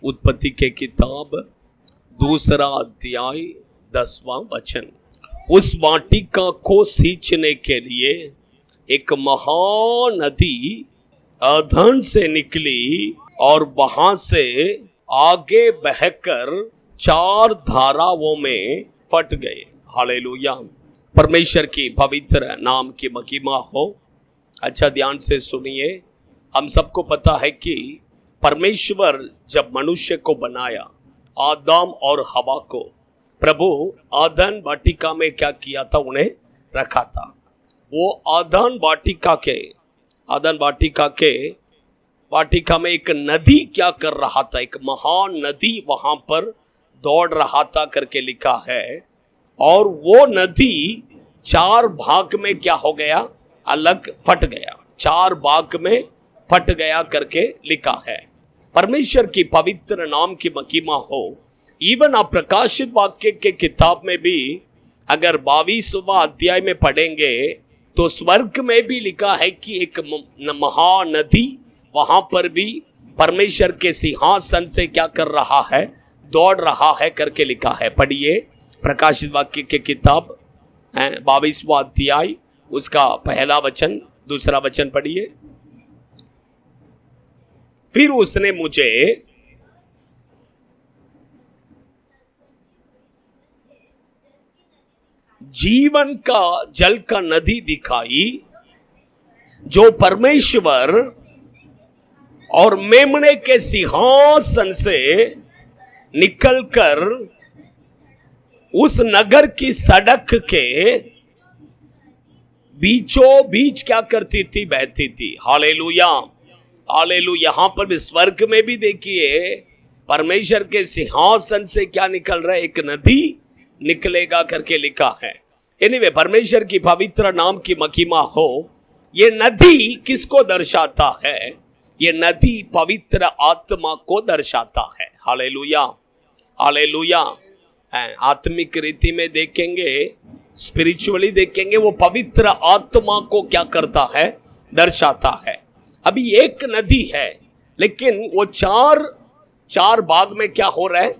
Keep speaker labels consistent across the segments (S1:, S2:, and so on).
S1: उत्पत्ति के किताब 2 अध्याय 10वां वचन। उस वाटिका को सींचने के लिए एक महानदी अधन से निकली और वहां से आगे बहकर 4 धाराओं में फट गए। हालेलुया, परमेश्वर की पवित्र नाम की महिमा हो। अच्छा ध्यान से सुनिए। हम सबको पता है कि परमेश्वर जब मनुष्य को बनाया, आदम और हवा को, प्रभु आदन वाटिका में क्या किया था? उन्हें रखा था। वो आदन वाटिका में एक नदी क्या कर रहा था? एक महान नदी वहां पर दौड़ रहा था करके लिखा है। और वो नदी 4 भाग में क्या हो गया? अलग फट गया। 4 भाग में फट गया करके लिखा है। परमेश्वर की पवित्र नाम की महिमा हो। इवन आप प्रकाशित वाक्य के किताब में भी अगर 22वां अध्याय में पढ़ेंगे तो स्वर्ग में भी लिखा है कि एक महानदी वहां पर भी परमेश्वर के सिंहासन से क्या कर रहा है? दौड़ रहा है करके लिखा है। पढ़िए प्रकाशित वाक्य के किताब 22वां अध्याय, उसका पहला वचन, दूसरा वचन पढ़िए। फिर उसने मुझे जीवन का जल का नदी दिखाई, जो परमेश्वर और मेमने के सिंहासन से निकलकर उस नगर की सड़क के बीचों बीच क्या करती थी? बहती थी। Hallelujah, hallelujah. यहां पर भी स्वर्ग में भी देखिए परमेश्वर के सिंहासन से क्या निकल रहा है? एक नदी निकलेगा करके लिखा है। एनीवे, परमेश्वर की पवित्र नाम की महिमा हो। ये नदी किसको दर्शाता है? ये नदी पवित्र आत्मा को दर्शाता है। Hallelujah, hallelujah. आत्मिक रीति में देखेंगे, स्पिरिचुअली देखेंगे, वो पवित्र आत्मा को क्या करता है? दर्शाता है। अभी एक नदी है, लेकिन वो चार भाग में क्या हो रहा है?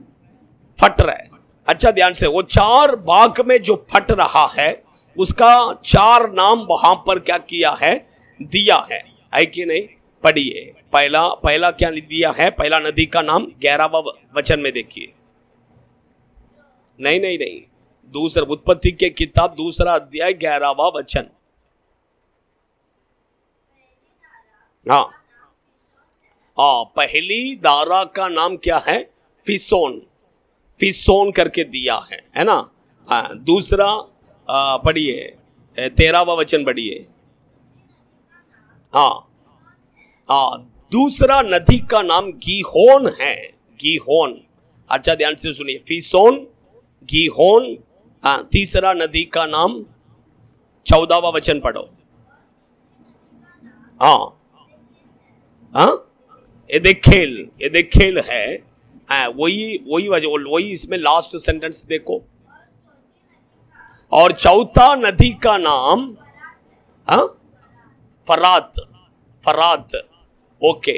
S1: फट रहा है। अच्छा ध्यान से, वो 4 भाग में जो फट रहा है उसका 4 नाम वहां पर क्या किया है? दिया है कि नहीं? पढ़िए। पहला क्या दिया है? पहला नदी का नाम 11वां वचन में देखिए। नहीं, दूसरा उत्पत्ति के किताब 2 अध्याय 11वां वचन। हाँ, पहली धारा का नाम क्या है? फिसोन करके दिया है ना? दूसरा पढ़िए, 13वां वचन पढ़िए। दूसरा नदी का नाम गीहोन है। गीहोन। अच्छा ध्यान से सुनिए, फिसोन, गीहोन। तीसरा नदी का नाम 14वां वचन पढ़ो। एदेखेल है। वही इसमें लास्ट सेंटेंस देखो। और चौथा नदी का नाम फरात। ओके,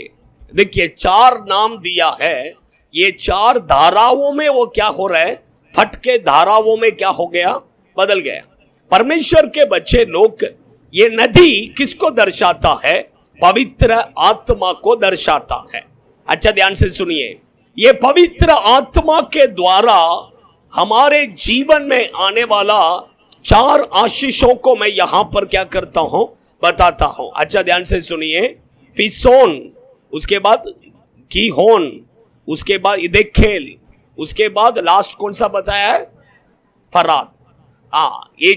S1: देखिए 4 नाम दिया है। ये 4 धाराओं में वो क्या हो रहा है? फट के धाराओं में क्या हो गया? बदल गया। परमेश्वर के बच्चे लोग, ये नदी किसको दर्शाता है? पवित्र आत्मा को दर्शाता है। अच्छा ध्यान से सुनिए, ये पवित्र आत्मा के द्वारा हमारे जीवन में आने वाला 4 आशीषों को मैं यहां पर क्या करता हूं? बताता हूं। अच्छा ध्यान से सुनिए, फिसोन, उसके बाद गीहोन, उसके बाद इदेखेल, उसके बाद लास्ट कौन सा बताया है? फरात। ये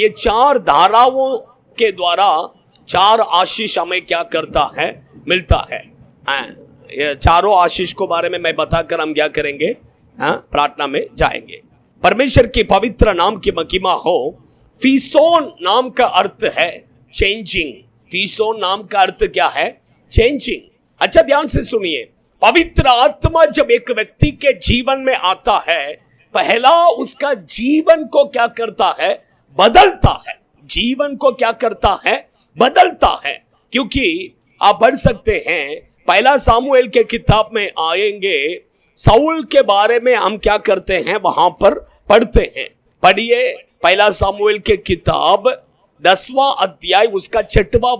S1: चार धाराओं के द्वारा 4 आशीष हमें क्या करता है? मिलता है। ये चारों आशीष को बारे में मैं बताकर हम क्या करेंगे? प्रार्थना में जाएंगे। परमेश्वर की पवित्र नाम की महिमा हो। फिसोन नाम का अर्थ है चेंजिंग। फिसोन नाम का अर्थ क्या है? चेंजिंग। अच्छा ध्यान से सुनिए, पवित्र आत्मा जब एक व्यक्ति के जीवन में आता है, पहला उसका जीवन को क्या करता है? बदलता है। जीवन को क्या करता है? बदलता है। क्योंकि आप पढ़ सकते हैं पहला सामुएल के किताब में आएंगे, साउल के बारे में हम क्या करते हैं वहां पर पढ़ते हैं। पढ़िए पहला सामुएल के किताब 10वां अध्याय उसका 6वां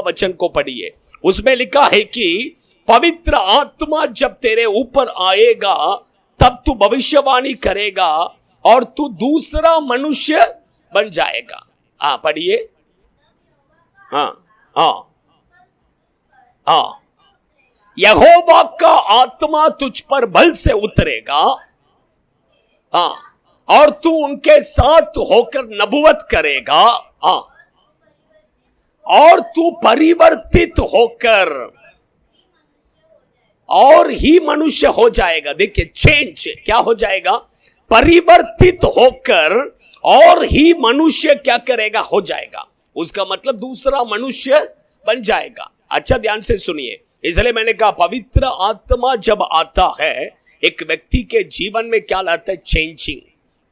S1: वचन को पढ़िए। उसमें लिखा है कि पवित्र आत्मा जब तेरे ऊपर आएगा तब तू भविष्यवाणी करेगा और तू दूसरा मनुष्य बन जाएगा। हाँ पढ़िए। हाँ हाँ हाँ, यहोवा का आत्मा तुझ पर बल से उतरेगा, हाँ, और तू उनके साथ होकर नबुवत करेगा, हाँ, और तू परिवर्तित होकर और ही मनुष्य हो जाएगा। देखिए चेंज क्या हो जाएगा, परिवर्तित होकर और ही मनुष्य क्या करेगा, हो जाएगा। उसका मतलब दूसरा मनुष्य बन जाएगा। अच्छा ध्यान से सुनिए, इसलिए मैंने कहा पवित्र आत्मा जब आता है एक व्यक्ति के जीवन में क्या लाता है, चेंजिंग,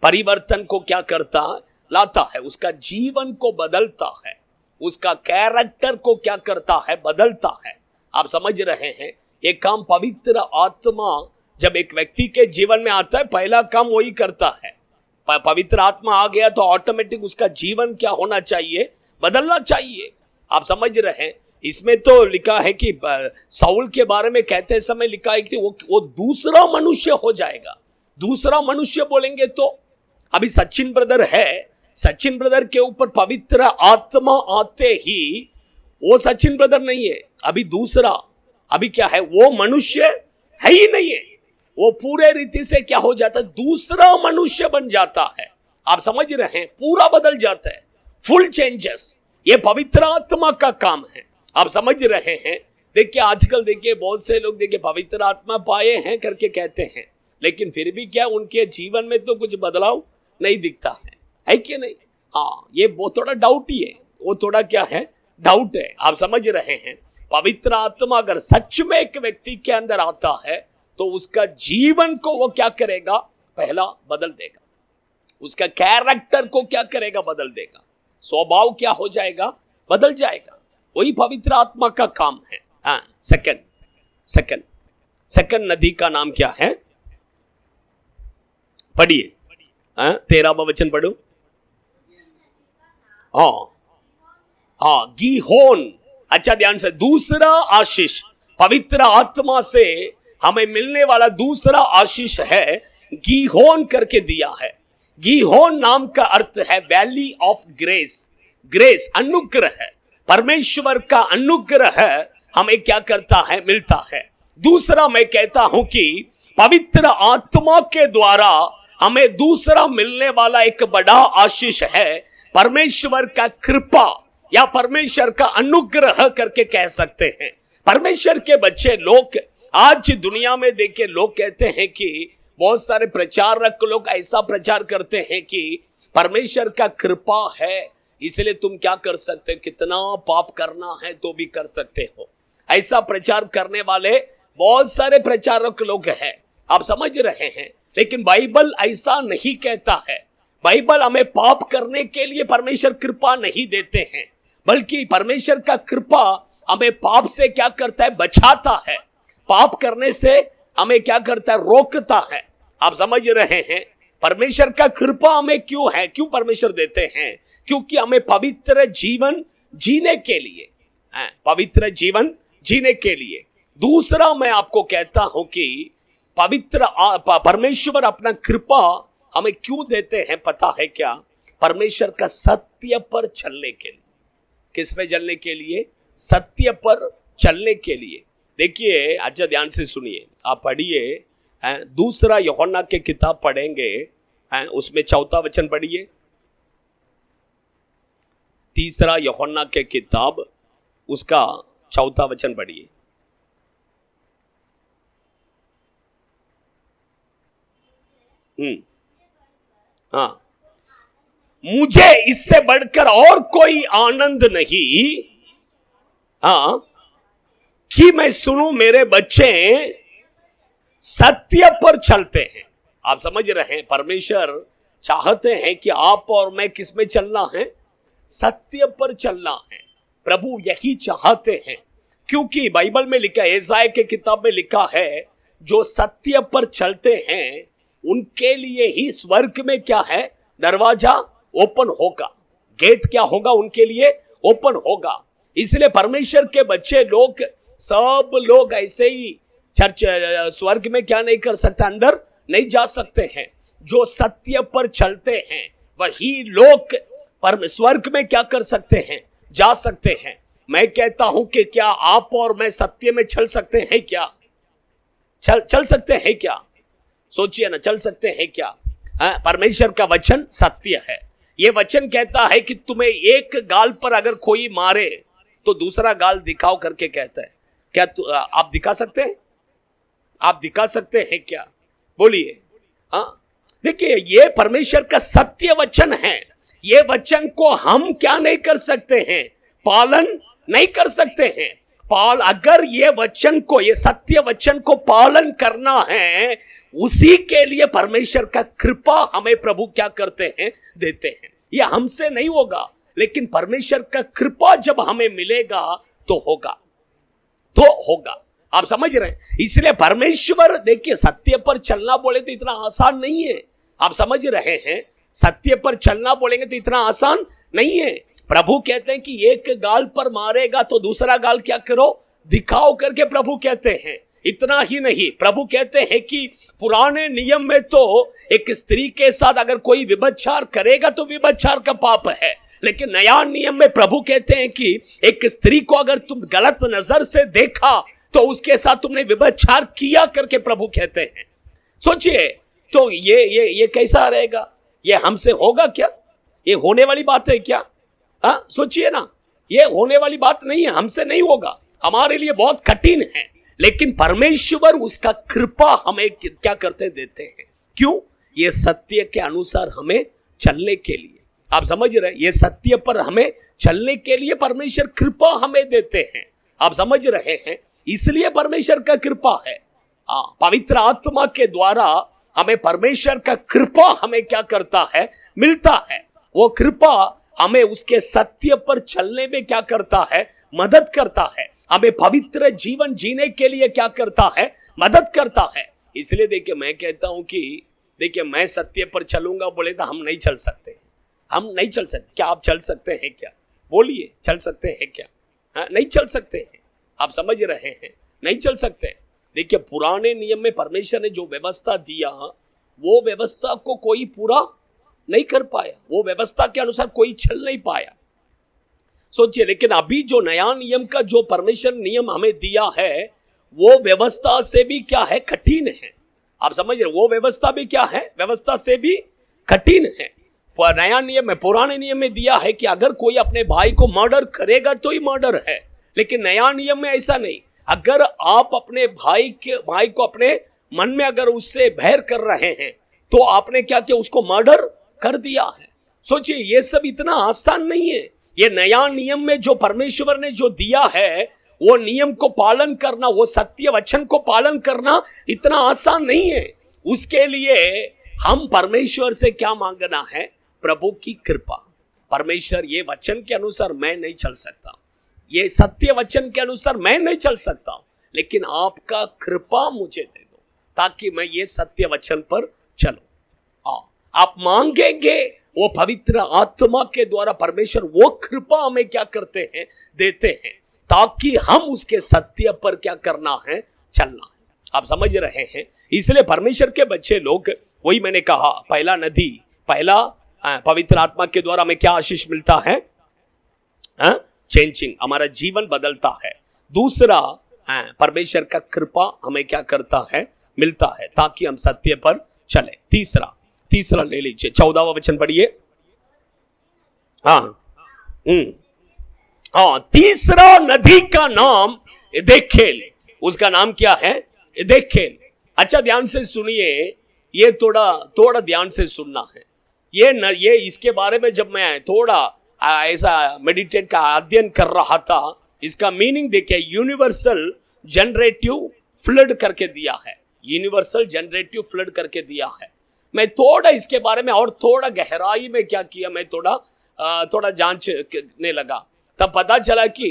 S1: परिवर्तन को क्या करता है, लाता है। उसका जीवन को बदलता है, उसका कैरेक्टर को क्या करता है, बदलता है। आप समझ रहे हैं, एक काम पवित्र आत्मा जब एक व्यक्ति के जीवन में आता है पहला काम वही करता है। पवित्र आत्मा आ गया तो ऑटोमेटिक उसका जीवन क्या होना चाहिए, बदलना चाहिए। आप समझ रहे हैं, इसमें तो लिखा है कि साउल के बारे में कहते समय लिखा है कि वो दूसरा मनुष्य हो जाएगा। दूसरा मनुष्य बोलेंगे तो अभी सचिन ब्रदर है, सचिन ब्रदर के ऊपर पवित्र आत्मा आते ही वो सचिन ब्रदर नहीं है, अभी दूसरा, अभी क्या है, वो मनुष्य है ही नहीं है, वो पूरे रीति से क्या हो जाता है, दूसरा मनुष्य बन जाता है। आप समझ रहे हैं, पूरा बदल जाता है, फुल चेंजेस। ये पवित्र आत्मा का काम है। आप समझ रहे हैं। देखिए आजकल देखिए बहुत से लोग देखिए पवित्र आत्मा पाए हैं करके कहते हैं, लेकिन फिर भी क्या उनके जीवन में तो कुछ बदलाव नहीं दिखता है कि नहीं। हाँ, ये वो थोड़ा डाउट ही है, वो थोड़ा क्या है, डाउट है। आप समझ रहे हैं, पवित्र आत्मा अगर सच में एक व्यक्ति के अंदर आता है तो उसका जीवन को वो क्या करेगा, पहला बदल देगा, उसका कैरेक्टर को क्या करेगा, बदल देगा, स्वभाव क्या हो जाएगा, बदल जाएगा। वही पवित्र आत्मा का काम है। हाँ, सेकंड नदी का नाम क्या है, पढ़िए। 13वां वचन पढ़ो। हाँ, गीहोन। अच्छा ध्यान से, दूसरा आशीष पवित्र आत्मा से हमें मिलने वाला दूसरा आशीष है, गीहोन करके दिया है। गीहोन नाम का अर्थ है वैली ऑफ ग्रेस। ग्रेस अनुग्रह, परमेश्वर का अनुग्रह हमें क्या करता है, मिलता है। दूसरा मैं कहता हूं कि पवित्र आत्मा के द्वारा हमें दूसरा मिलने वाला एक बड़ा आशीष है, परमेश्वर का कृपा या परमेश्वर का अनुग्रह करके कह सकते हैं। परमेश्वर के बच्चे लोग आज दुनिया में देखे, लोग कहते हैं कि बहुत सारे प्रचारक लोग ऐसा प्रचार करते हैं कि परमेश्वर का कृपा है इसलिए तुम क्या कर सकते हो, कितना पाप करना है तो भी कर सकते हो। ऐसा प्रचार करने वाले बहुत सारे प्रचारक लोग हैं, आप समझ रहे हैं। लेकिन बाइबल ऐसा नहीं कहता है। बाइबल हमें पाप करने के लिए परमेश्वर कृपा नहीं देते हैं, बल्कि परमेश्वर का कृपा हमें पाप से क्या करता है, बचाता है। पाप करने से हमें क्या करता है, रोकता है। आप समझ रहे हैं, परमेश्वर का कृपा हमें क्यों है, क्यों परमेश्वर देते हैं, क्योंकि हमें पवित्र जीवन जीने के लिए, पवित्र जीवन जीने के लिए। दूसरा मैं आपको कहता हूं कि पवित्र परमेश्वर अपना कृपा हमें क्यों देते हैं पता है क्या, परमेश्वर का सत्य पर चलने के लिए। किस पे चलने के लिए, सत्य पर चलने के लिए। देखिए अच्छा ध्यान से सुनिए, आप पढ़िए, दूसरा यूहन्ना के किताब पढ़ेंगे, उसमें 4वां वचन पढ़िए। तीसरा यूहन्ना के किताब उसका 4वां वचन पढ़िए। हाँ, मुझे इससे बढ़कर और कोई आनंद नहीं, हाँ, कि मैं सुनूं मेरे बच्चे सत्य पर चलते हैं। आप समझ रहे हैं, परमेश्वर चाहते हैं कि आप और मैं किस में चलना है, सत्य पर चलना है। प्रभु यही चाहते हैं। क्योंकि बाइबल में लिखा है, यशायाह के किताब में लिखा है, जो सत्य पर चलते हैं उनके लिए ही स्वर्ग में क्या है, दरवाजा ओपन होगा, गेट क्या होगा, उनके लिए ओपन होगा। इसलिए परमेश्वर के बच्चे लोग, सब लोग ऐसे ही चर्च स्वर्ग में क्या नहीं कर सकते, अंदर नहीं जा सकते हैं। जो सत्य पर चलते हैं वही लोग पर स्वर्ग में क्या कर सकते हैं, जा सकते हैं। मैं कहता हूं कि क्या आप और मैं सत्य में चल सकते हैं क्या? चल सकते हैं क्या? सोचिए ना, चल सकते हैं क्या? परमेश्वर का वचन सत्य है। ये वचन कहता है कि तुम्हें एक गाल पर अगर कोई मारे तो दूसरा गाल दिखाओ करके कहता है। क्या आप दिखा सकते हैं? आप दिखा सकते हैं क्या? बोलिए। हाँ, देखिए, ये परमेश्वर का सत्य वचन है। ये वचन को हम क्या नहीं कर सकते हैं, पालन नहीं कर सकते हैं। अगर ये वचन को, ये सत्य वचन को पालन करना है, उसी के लिए परमेश्वर का कृपा हमें प्रभु क्या करते हैं, देते हैं। ये हमसे नहीं होगा, लेकिन परमेश्वर का कृपा जब हमें मिलेगा तो होगा। आप समझ रहे हैं? इसलिए परमेश्वर, देखिए, सत्य पर चलना बोले तो इतना आसान नहीं है। आप समझ रहे हैं? सत्य पर चलना बोलेंगे तो इतना आसान नहीं है। प्रभु कहते हैं कि एक गाल पर मारेगा तो दूसरा गाल क्या करो, दिखाओ करके प्रभु कहते हैं। इतना ही नहीं, प्रभु कहते हैं कि पुराने नियम में तो एक स्त्री के साथ अगर कोई व्यभिचार करेगा तो व्यभिचार का पाप है, लेकिन नया नियम में प्रभु कहते हैं कि एक स्त्री को अगर तुम गलत नजर से देखा तो उसके साथ तुमने व्यभिचार किया करके प्रभु कहते हैं। सोचिए, तो ये कैसा रहेगा? ये हमसे होगा क्या? ये होने वाली बात है क्या? हाँ, सोचिए ना, ये होने वाली बात नहीं है, हमसे नहीं होगा, हमारे लिए बहुत कठिन है। लेकिन परमेश्वर उसका कृपा हमें क्या करते देते हैं। क्यों? ये सत्य के अनुसार हमें चलने के लिए। आप समझ रहे हैं? ये सत्य पर हमें चलने के लिए परमेश्वर कृपा हमें देते हैं। आप समझ रहे हैं? इसलिए परमेश्वर का कृपा है। पवित्र आत्मा के द्वारा हमें परमेश्वर का कृपा हमें क्या करता है, मिलता है। वो कृपा हमें उसके सत्य पर चलने में क्या करता है, मदद करता है। हमें पवित्र जीवन जीने के लिए क्या करता है, मदद करता है। इसलिए देखिए, मैं कहता हूं कि देखिए, मैं सत्य पर चलूंगा बोले तो हम नहीं चल सकते हैं। हम नहीं चल सकते। क्या आप चल सकते हैं क्या? बोलिए, चल सकते हैं क्या? नहीं चल सकते हैं। आप समझ रहे हैं? नहीं चल सकते। देखिए, पुराने नियम में परमेश्वर ने जो व्यवस्था दिया, वो व्यवस्था को कोई पूरा नहीं कर पाया, वो व्यवस्था के अनुसार कोई चल नहीं पाया। सोचिए, लेकिन अभी जो नया नियम का जो परमेश्वर नियम हमें दिया है, वो व्यवस्था से भी क्या है, कठिन है। आप समझ रहे? वो व्यवस्था भी क्या है, व्यवस्था से भी कठिन है। नया नियम में, पुराने नियम में दिया है कि अगर कोई अपने भाई को मर्डर करेगा तो ही मर्डर है, लेकिन नया नियम में ऐसा नहीं। अगर आप अपने भाई को अपने मन में अगर उससे बैर कर रहे हैं तो आपने क्या किया, उसको मर्डर कर दिया है। सोचिए, ये सब इतना आसान नहीं है। ये नया नियम में जो परमेश्वर ने जो दिया है, वो नियम को पालन करना, वो सत्य वचन को पालन करना इतना आसान नहीं है। उसके लिए हम परमेश्वर से क्या मांगना है, प्रभु की कृपा। परमेश्वर, ये वचन के अनुसार मैं नहीं चल सकता, ये सत्य वचन के अनुसार मैं नहीं चल सकता, लेकिन आपका कृपा मुझे दे दो ताकि मैं ये सत्य वचन पर चलूं। आप मांगेंगे, वो पवित्र आत्मा के द्वारा परमेश्वर वो कृपा हमें क्या करते हैं, देते हैं, ताकि हम उसके सत्य पर क्या करना है, चलना है। आप समझ रहे हैं? इसलिए परमेश्वर के बच्चे लोग, वही मैंने कहा, पहला पवित्र आत्मा के द्वारा हमें क्या आशीष मिलता है, चेंजिंग, हमारा जीवन बदलता है। दूसरा, परमेश्वर का कृपा हमें क्या करता है, मिलता है, ताकि हम सत्य पर चले। तीसरा ले लीजिए, 14वां वचन पढ़िए। तीसरा नदी का नाम एदेखेल, उसका नाम क्या है, एदेखेल। अच्छा, ध्यान से सुनिए, ये थोड़ा ध्यान से सुनना है। ये इसके बारे में जब मैं थोड़ा ऐसा मेडिटेट का अध्ययन कर रहा था, इसका मीनिंग देखिए, यूनिवर्सल जनरेटिव फ्लड करके दिया है। यूनिवर्सल जनरेटिव फ्लड करके दिया है। मैं थोड़ा इसके बारे में और थोड़ा गहराई में क्या किया, मैं थोड़ा जांचने लगा, तब पता चला कि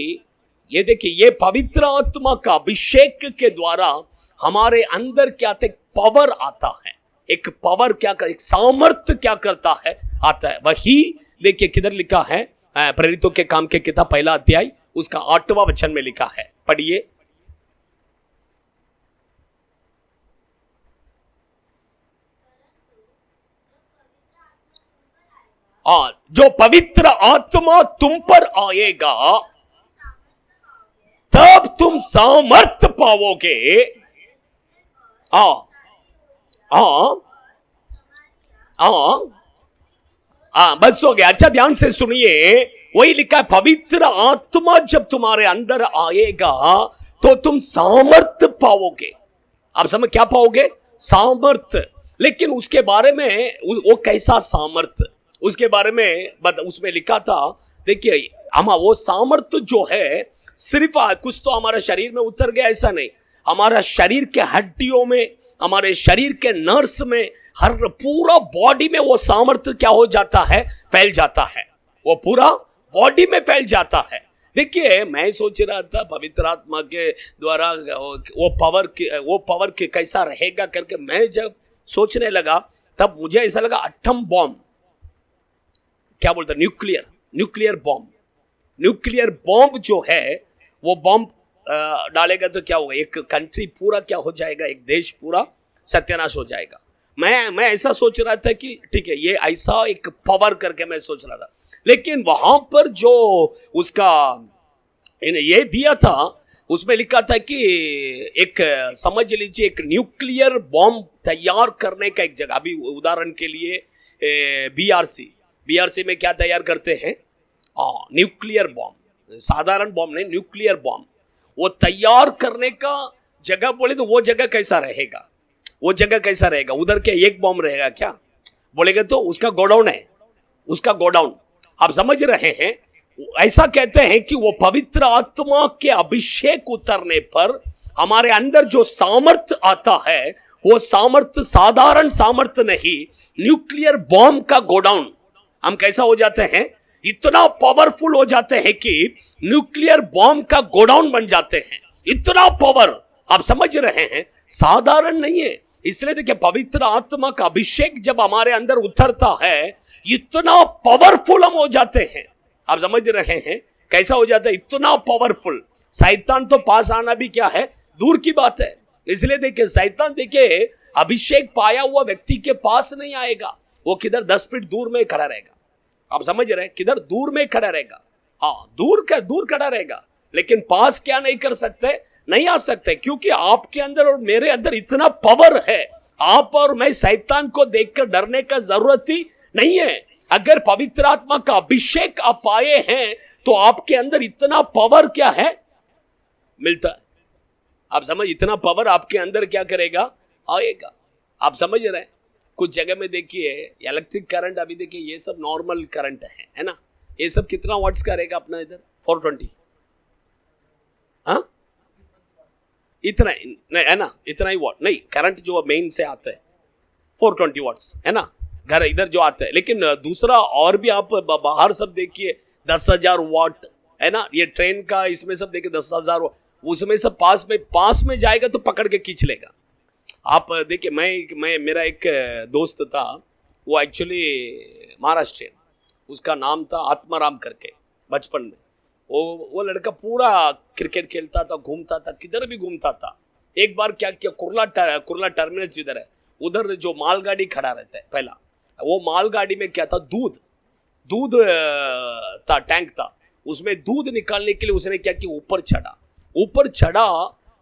S1: ये देखिए, ये पवित्र आत्मा का अभिषेक के द्वारा हमारे अंदर क्या आता है, पावर आता है। एक पावर क्या कर, एक सामर्थ्य क्या करता है, आता है। वही देखिए किधर लिखा है, प्रेरितों के काम के किताब 1 अध्याय उसका 8वां वचन में लिखा है, पढ़िए। जो पवित्र आत्मा तुम पर आएगा तब तुम सामर्थ्य पाओगे। बस हो गया। अच्छा ध्यान से सुनिए, वही लिखा है, पवित्र आत्मा जब तुम्हारे अंदर आएगा तो तुम सामर्थ्य पाओगे। आप समझ क्या पाओगे, सामर्थ्य। लेकिन उसके बारे में वो कैसा सामर्थ्य, उसके बारे में उसमें लिखा था, देखिए हम वो सामर्थ्य जो है सिर्फ कुछ तो हमारे शरीर में उतर गया ऐसा नहीं, हमारा शरीर के हड्डियों में, हमारे शरीर के नर्स में, हर पूरा बॉडी में वो सामर्थ्य क्या हो जाता है, फैल जाता है। वो पूरा बॉडी में फैल जाता है। देखिए मैं सोच रहा था पवित्र आत्मा के द्वारा वो पावर के कैसा रहेगा करके, मैं जब सोचने लगा तब मुझे ऐसा लगा एटम बॉम्ब, क्या बोलते हैं, न्यूक्लियर बॉम्ब जो है, वो बॉम्ब डालेगा तो क्या होगा, एक कंट्री पूरा क्या हो जाएगा, एक देश पूरा सत्यानाश हो जाएगा। मैं ऐसा सोच रहा था कि ठीक है, ये ऐसा एक पावर करके मैं सोच रहा था। लेकिन वहां पर जो उसका ये दिया था, उसमें लिखा था कि एक समझ लीजिए एक न्यूक्लियर बॉम्ब तैयार करने का एक जगह, अभी उदाहरण के लिए बीआरसी में क्या तैयार करते हैं, न्यूक्लियर बॉम्ब, साधारण बॉम्ब नहीं, न्यूक्लियर बॉम्ब। वो तैयार करने का जगह बोले तो वो जगह कैसा रहेगा, वो जगह कैसा रहेगा, उधर क्या एक बॉम्ब रहेगा क्या बोलेगे तो उसका गोडाउन है, उसका गोडाउन। आप समझ रहे हैं, ऐसा कहते हैं कि वो पवित्र आत्मा के अभिषेक उतरने पर हमारे अंदर जो सामर्थ्य आता है, वो सामर्थ्य साधारण सामर्थ्य नहीं, न्यूक्लियर बॉम्ब का गोडाउन। हम कैसा हो जाते हैं, इतना पावरफुल हो जाते हैं कि न्यूक्लियर बॉम्ब का गोडाउन बन जाते हैं। इतना पावर, आप समझ रहे हैं, साधारण नहीं है। इसलिए देखिए पवित्र आत्मा का अभिषेक जब हमारे अंदर उतरता है, इतना पावरफुल हम हो जाते हैं। आप समझ रहे हैं कैसा हो जाता है, इतना पावरफुल। शैतान तो पास आना भी क्या है, दूर की बात है। इसलिए देखिए शैतान देखिए अभिषेक पाया हुआ व्यक्ति के पास नहीं आएगा, वो किधर 10 फीट दूर में खड़ा रहेगा। आप समझ रहे हैं, किधर दूर में खड़ा रहेगा, दूर खड़ा रहेगा, लेकिन पास क्या नहीं कर सकते, नहीं आ सकते, क्योंकि आपके अंदर और मेरे अंदर इतना पावर है। आप और मैं शैतान को देखकर डरने का जरूरत ही नहीं है। अगर पवित्र आत्मा का अभिषेक आप पाए हैं तो आपके अंदर इतना पावर क्या है, मिलता है। आप समझ, इतना पावर आपके अंदर क्या करेगा, आएगा। आप समझ रहे हैं, कुछ जगह में देखिए इलेक्ट्रिक करंट, अभी देखिए ये सब नॉर्मल करंट है ना, ये सब कितना वाट्स का रहेगा अपना इधर, 420, हाँ इतना नहीं है ना, इतना ही वाट नहीं, करंट जो मेन से आता है 420 वाट्स है ना, घर इधर जो आता है। लेकिन दूसरा और भी आप बाहर सब देखिए 10,000 वाट है ना, ये ट्रेन का इसमें सब देखिए 10,000, उसमें सब पास में जाएगा तो पकड़ के खींच लेगा। आप देखिए मैं मेरा एक दोस्त था, वो एक्चुअली महाराष्ट्रियन, उसका नाम था आत्माराम करके। बचपन में वो लड़का पूरा क्रिकेट खेलता था, घूमता था, किधर भी घूमता था। एक बार क्या किया, कुर्ला टर्मिनस जिधर है उधर जो मालगाड़ी खड़ा रहता है पहला, वो मालगाड़ी में क्या था, दूध था, टैंक था, उसमें दूध निकालने के लिए उसने क्या किया, ऊपर चढ़ा,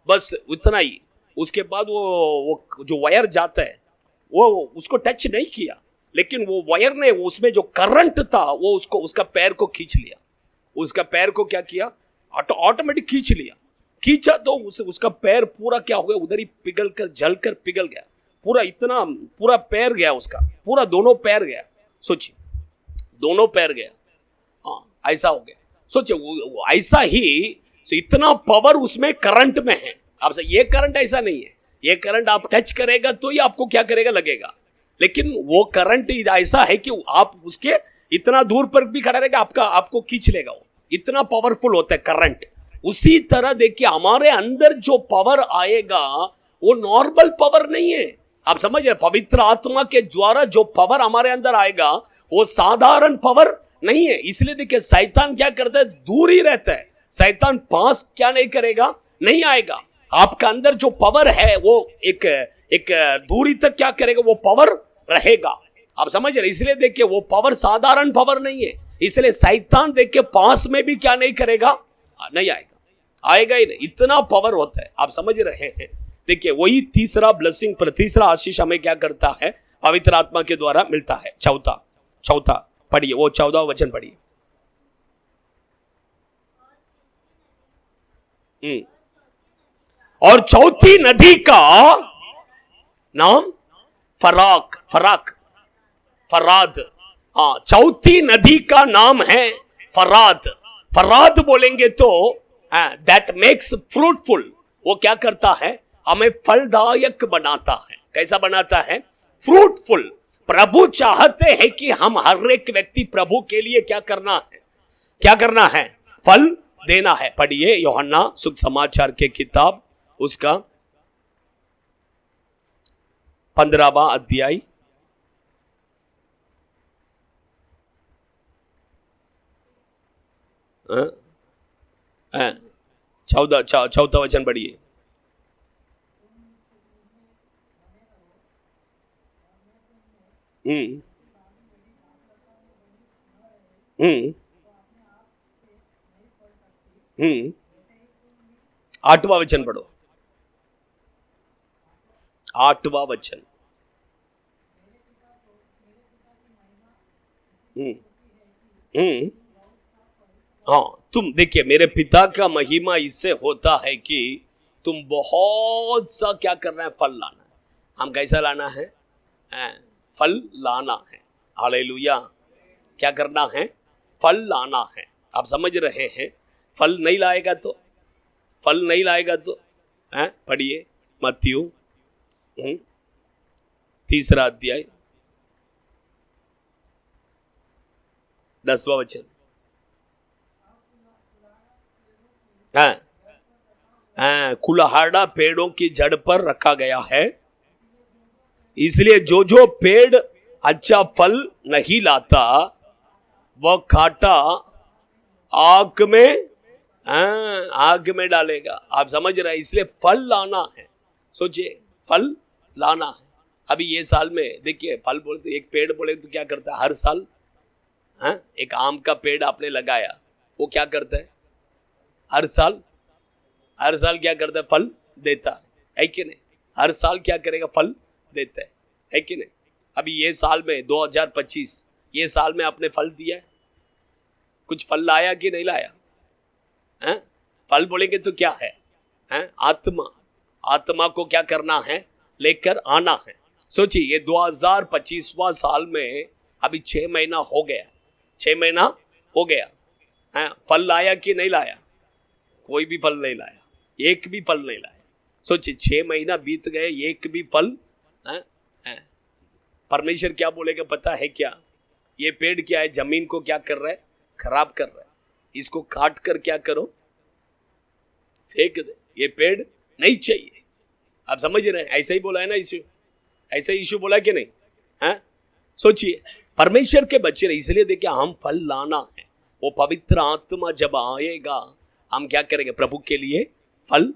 S1: बस उतना ही। उसके बाद वो जो वायर जाता है वो उसको टच नहीं किया, लेकिन वो वायर ने उसमें जो करंट था वो उसका पैर को खींच लिया। उसका पैर को क्या किया, ऑटोमेटिक खींचा तो उसका पैर पूरा क्या हो गया, उधर ही जलकर पिघल गया पूरा पैर गया, उसका पूरा दोनों पैर गया। सोचिए, दोनों पैर गया, हाँ ऐसा हो गया। सोचिए ऐसा ही, इतना पावर उसमें करंट में है। आपसे ये करंट ऐसा नहीं है, ये करंट आप टच करेगा तो ही आपको क्या करेगा, लगेगा। लेकिन वो करंट ऐसा है कि आप उसके इतना दूर पर भी खड़ा रहेगा, आपको खींच लेगा। वो इतना पावरफुल होता है करंट। उसी तरह देखिए हमारे अंदर जो पावर आएगा वो नॉर्मल पावर नहीं है। आप समझ रहे, पवित्र आत्मा के द्वारा जो पावर हमारे अंदर आएगा वो साधारण पावर नहीं है। इसलिए देखिए शैतान क्या करता है, दूर ही रहता है। शैतान पास क्या नहीं करेगा, नहीं आएगा। आपका अंदर जो पावर है वो एक दूरी तक क्या करेगा, वो पावर रहेगा। आप समझ रहे, इसलिए देखिए वो पावर साधारण पावर नहीं है। इसलिए शैतान देखिए पास में भी क्या नहीं करेगा, नहीं आएगा, आएगा ही नहीं, इतना पावर होता है। आप समझ रहे हैं। देखिए वही तीसरा ब्लेसिंग पर तीसरा आशीष हमें क्या करता है, पवित्र आत्मा के द्वारा मिलता है। चौथा पढ़िए, वो 14वां वचन पढ़िए। और चौथी नदी का नाम फराद। हाँ, चौथी नदी का नाम है फराद बोलेंगे तो दैट मेक्स फ्रूटफुल। वो क्या करता है, हमें फलदायक बनाता है। कैसा बनाता है, फ्रूटफुल। प्रभु चाहते हैं कि हम हर एक व्यक्ति प्रभु के लिए क्या करना है, फल देना है। पढ़िए यूहन्ना सुसमाचार के किताब उसका 15वां अध्याय, चौथा वचन पढ़िए। आठवां वचन पढ़ो, 8वां वचन। हाँ, तुम देखिए मेरे पिता का महिमा इससे होता है कि तुम बहुत सा क्या करना है, फल लाना है। हम कैसा लाना है, फल लाना है। हालेलुया। क्या करना है, फल लाना है। आप समझ रहे हैं। फल नहीं लाएगा तो पढ़िए मत्ती 3 अध्याय 10वां वचन। कुल्हाड़ा पेड़ों की जड़ पर रखा गया है, इसलिए जो पेड़ अच्छा फल नहीं लाता वह काटा आग में डालेगा। आप समझ रहे हैं। इसलिए फल लाना है। सोचिए, फल लाना है। अभी ये साल में देखिए फल बोलते, एक पेड़ बोले तो क्या करता है, हर साल एक आम का पेड़ आपने लगाया, वो क्या करता है, हर साल क्या करता है, फल देता है कि नहीं। हर साल क्या करेगा, फल देता है कि नहीं। अभी ये साल में 2025 ये साल में आपने फल दिया है, कुछ फल लाया कि नहीं लाया। फल बोलेंगे तो क्या है, आत्मा को क्या करना है, लेकर आना है। सोचिए ये 2025वां साल में अभी 6 महीना हो गया, फल लाया कि नहीं लाया, कोई भी फल नहीं लाया, एक भी फल नहीं लाया। सोचिए 6 महीना बीत गए, एक भी फल। परमेश्वर क्या बोलेगा पता है क्या, ये पेड़ क्या है, जमीन को क्या कर रहा है, खराब कर रहा है, इसको काट कर क्या करो, फेंक दे, ये पेड़ नहीं चाहिए। आप समझ रहे हैं, ऐसा ही बोला है ना यीशु, ऐसा यीशु बोला कि नहीं। सोचिए परमेश्वर के बच्चे रहे, इसलिए देखिए हम फल लाना है। वो पवित्र आत्मा जब आएगा हम क्या करेंगे, प्रभु के लिए फल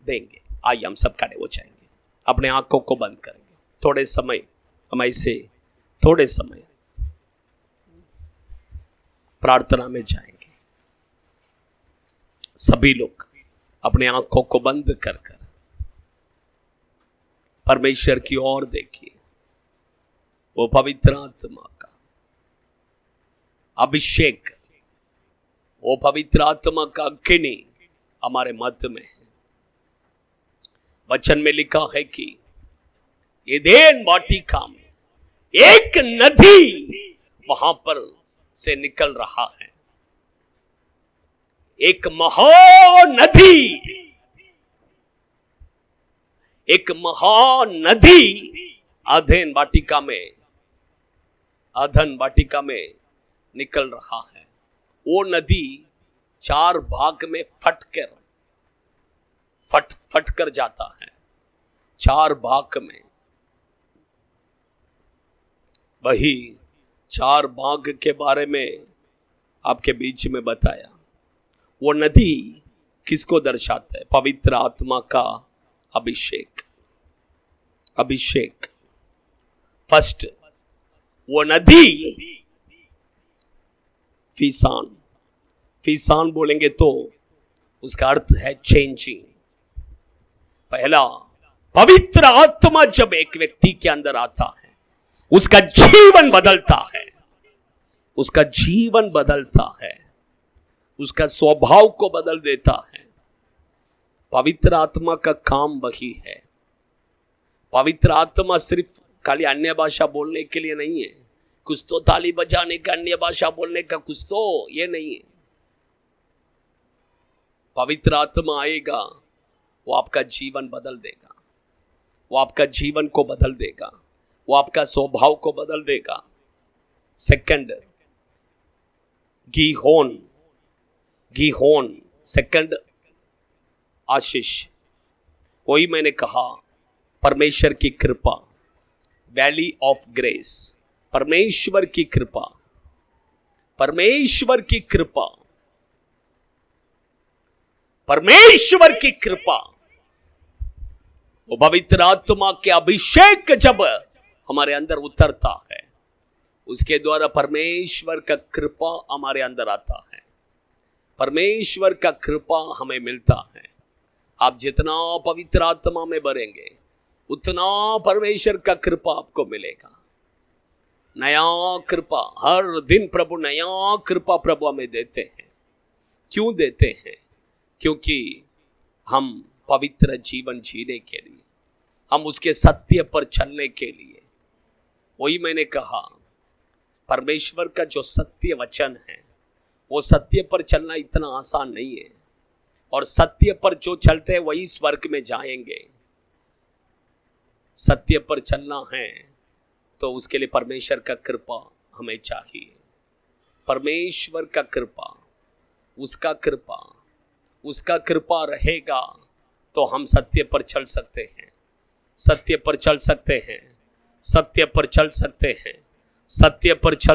S1: देंगे। आइए हम सब खड़े हो जाएंगे, अपने आंखों को बंद करेंगे। थोड़े समय हम ऐसे थोड़े समय प्रार्थना में जाएंगे। सभी लोग अपने आंखों को बंद कर कर परमेश्वर की ओर देखिए। वो पवित्र आत्मा का अभिषेक, वो पवित्र आत्मा का अग्नि हमारे मध्य में है। वचन में लिखा है कि एदेन वाटिका में एक नदी वहां पर से निकल रहा है, एक महानदी अधन वाटिका में निकल रहा है। वो नदी 4 भाग में फट कर जाता है, 4 भाग में। वही 4 भाग के बारे में आपके बीच में बताया। वो नदी किसको दर्शाता है? पवित्र आत्मा का अभिषेक। फर्स्ट वो नदी फीसान बोलेंगे तो उसका अर्थ है चेंजिंग। पहला, पवित्र आत्मा जब एक व्यक्ति के अंदर आता है, उसका जीवन बदलता है, उसका स्वभाव को बदल देता है। पवित्र आत्मा का काम वही है। पवित्र आत्मा सिर्फ खाली अन्य भाषा बोलने के लिए नहीं है, कुछ तो ताली बजाने का, अन्य भाषा बोलने का, कुछ तो ये नहीं है। पवित्र आत्मा आएगा, वो आपका जीवन बदल देगा, वो आपका जीवन को बदल देगा, वो आपका स्वभाव को बदल देगा। सेकंड, गीहोन सेकंड आशीष। वही मैंने कहा, परमेश्वर की कृपा, वैली ऑफ ग्रेस, परमेश्वर की कृपा। वो पवित्र आत्मा के अभिषेक जब हमारे अंदर उतरता है, उसके द्वारा परमेश्वर का कृपा हमारे अंदर आता है, परमेश्वर का कृपा हमें मिलता है। आप जितना पवित्र आत्मा में भरेंगे, उतना परमेश्वर का कृपा आपको मिलेगा। नया कृपा हर दिन प्रभु, नया कृपा प्रभु हमें देते हैं। क्यों देते हैं? क्योंकि हम पवित्र जीवन जीने के लिए, हम उसके सत्य पर चलने के लिए। वही मैंने कहा, परमेश्वर का जो सत्य वचन है, वो सत्य पर चलना इतना आसान नहीं है। और सत्य पर जो चलते हैं वही स्वर्ग में जाएंगे। सत्य पर चलना है तो उसके लिए परमेश्वर का कृपा हमें चाहिए। परमेश्वर का कृपा, उसका कृपा रहेगा तो हम सत्य पर चल सकते हैं, सत्य पर चल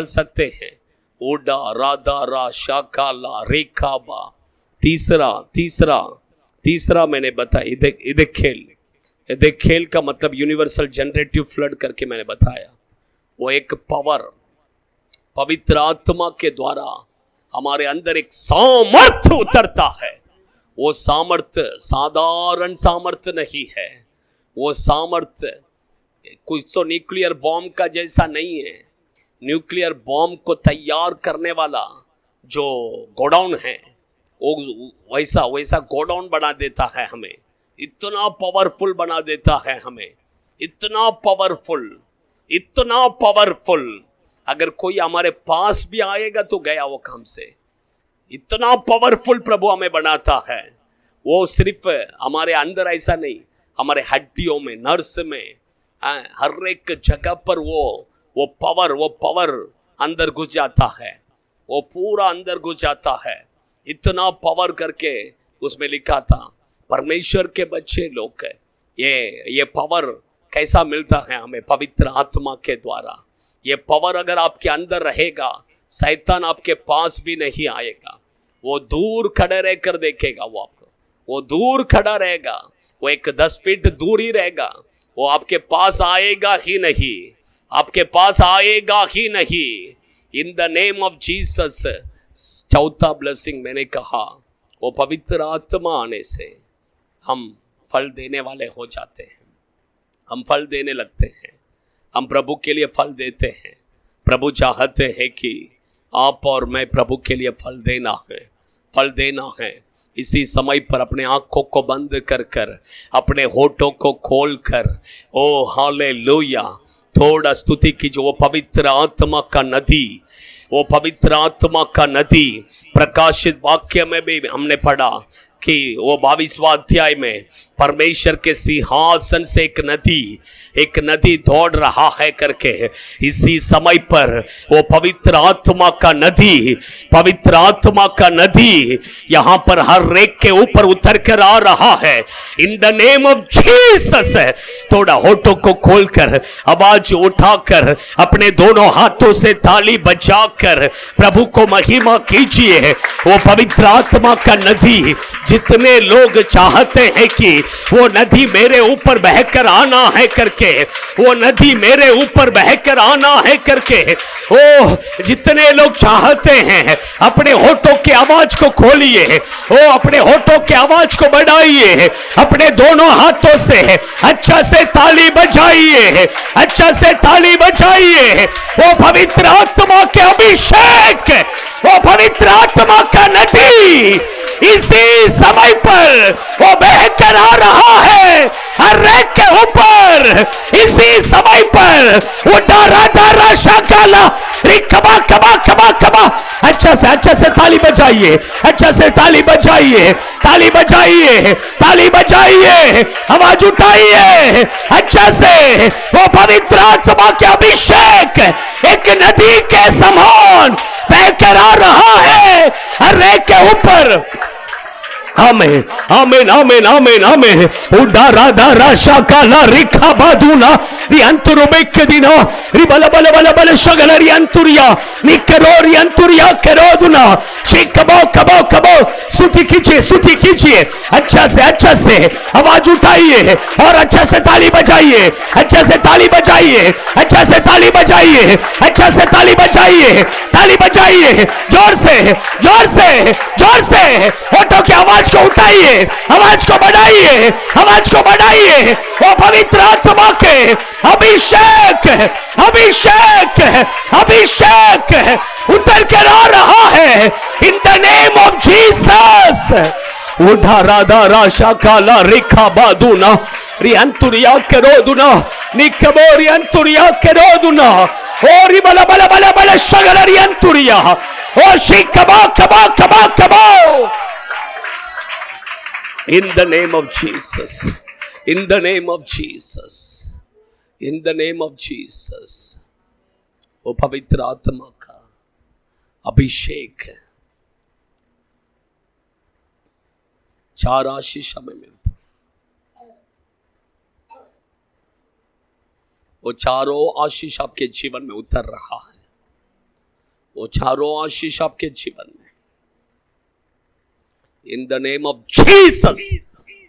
S1: सकते हैं। ओडा राधा रा शाकाला रेखाबा। तीसरा मैंने बताया, इधे खेल का मतलब यूनिवर्सल जनरेटिव फ्लड करके मैंने बताया। वो एक पावर, पवित्र आत्मा के द्वारा हमारे अंदर एक सामर्थ्य उतरता है। वो सामर्थ्य साधारण सामर्थ्य नहीं है। वो सामर्थ्य कुछ तो न्यूक्लियर बॉम्ब का जैसा नहीं है। न्यूक्लियर बॉम्ब को तैयार करने वाला जो गोडाउन है, वो वैसा गोडाउन बना देता है हमें। इतना पावरफुल बना देता है हमें, इतना पावरफुल। अगर कोई हमारे पास भी आएगा तो गया वो काम से। इतना पावरफुल प्रभु हमें बनाता है। वो सिर्फ हमारे अंदर ऐसा नहीं, हमारे हड्डियों में, नर्स में, हर एक जगह पर वो पावर अंदर घुस जाता है। वो पूरा अंदर घुस जाता है। इतना पावर करके उसमें लिखा था, परमेश्वर के बच्चे लोग ये पावर कैसा मिलता है हमें? पवित्र आत्मा के द्वारा। ये पावर अगर आपके अंदर रहेगा, शैतान आपके पास भी नहीं आएगा। वो दूर खड़े रहकर देखेगा, वो आपको, वो दूर खड़ा रहेगा, वो एक 10 फीट दूर ही रहेगा। वो आपके पास आएगा ही नहीं, in the name of Jesus. चौथा ब्लेसिंग मैंने कहा, वो पवित्र आत्मा आने से हम फल देने वाले हो जाते हैं। हम फल देने लगते हैं, हम प्रभु के लिए फल देते हैं। प्रभु चाहते हैं कि आप और मैं प्रभु के लिए फल देना है। इसी समय पर अपने आंखों को बंद कर अपने होठों को खोल कर, ओ हालेलुया, थोड़ा स्तुति की। जो वो पवित्र आत्मा का नदी प्रकाशित वाक्य में भी हमने पढ़ा कि वो 22वां अध्याय में परमेश्वर के सिंहासन से एक नदी दौड़ रहा है करके, इसी समय पर वो पवित्र आत्मा का नदी यहां पर हर एक के ऊपर उतर कर आ रहा है। In the name of Jesus. थोड़ा होठों को खोलकर आवाज उठाकर अपने दोनों हाथों से ताली बजाकर प्रभु को महिमा कीजिए। वो पवित्र आत्मा का नदी, जितने लोग चाहते हैं कि वो नदी मेरे ऊपर बहकर आना है करके, वो नदी मेरे ऊपर बहकर आना है करके, ओ जितने लोग चाहते हैं अपने होठों की आवाज को खोलिए, ओ अपने होठों की आवाज को बढ़ाइए, अपने दोनों हाथों से अच्छा से ताली बजाइए, अच्छा से ताली बजाइए। वो पवित्र आत्मा के अभिषेक, वो पवित्र आत्मा का नदी इसी समय पर वो बहकर आ रहा है हर एक के ऊपर। इसी समय पर वो डारा शाकाला रिकबा कबा कबा कबा। अच्छा से ताली बजाइए, अच्छा से ताली बजाइए, ताली बजाइए, ताली बजाइए, आवाज उठाइए अच्छा से। वो पवित्र आत्मा के अभिषेक एक नदी के समान बहकर आ रहा है हर एक के ऊपर। आमेन आमेन आमेन आमेन आमेन। उडारा दारा शाकाला रिखा बादुना रियंतुरु बेकदिना रिबला बला बला बला शगला रियंतुरिया निकरो रियंतुरिया करोदुना शिकबो कबो कबो। स्तुति कीजिए अच्छा से आवाज उठाइए और अच्छा से ताली बजाइए, अच्छा से ताली बजाइए, अच्छा से ताली बजाइए, अच्छा से ताली बजाइए, ताली बजाइए जोर से होठों की आवाज को उठाइए, आवाज को बढ़ाइए, आवाज को बढ़ाइए। वो पवित्र आत्मा के अभिषेक उतर कर आ रहा है in the name of Jesus. उठा राधा राशा काला रेखा बादुना रियंतुरिया करोदुना निकबो रियंतुरिया करोदुना और बला बला बला बला शगल रियंतुरिया ओ शिकबा कबा कबा कबो। In the name of Jesus, in the name of Jesus, in the name of Jesus, वो पवित्र आत्मा का अभिषेक 4 आशीष हमें मिलता, वो चारों आशीष आपके जीवन में उतर रहा है, वो चारों आशीष आपके जीवन में In the name of Jesus.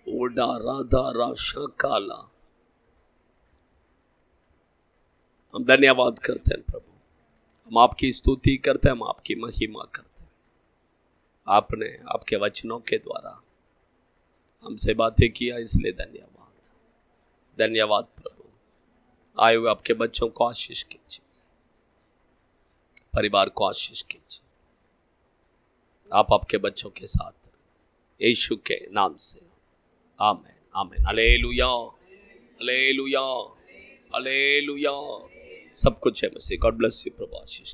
S1: उड़ा राधा राशा काला। हम धन्यवाद करते हैं प्रभु, हम आपकी स्तुति करते हैं, हम आपकी महिमा करते हैं। आपने आपके वचनों के द्वारा हमसे बातें किया, इसलिए धन्यवाद। धन्यवाद प्रभु। आए हुए आपके बच्चों को आशीष कीजिए, परिवार को आशीष कीजिए। आप आपके बच्चों के साथ यीशु के नाम से amen amen. Hallelujah hallelujah hallelujah. सब कुछ है मसीह। गॉड ब्लेस यू प्रभु आशीष।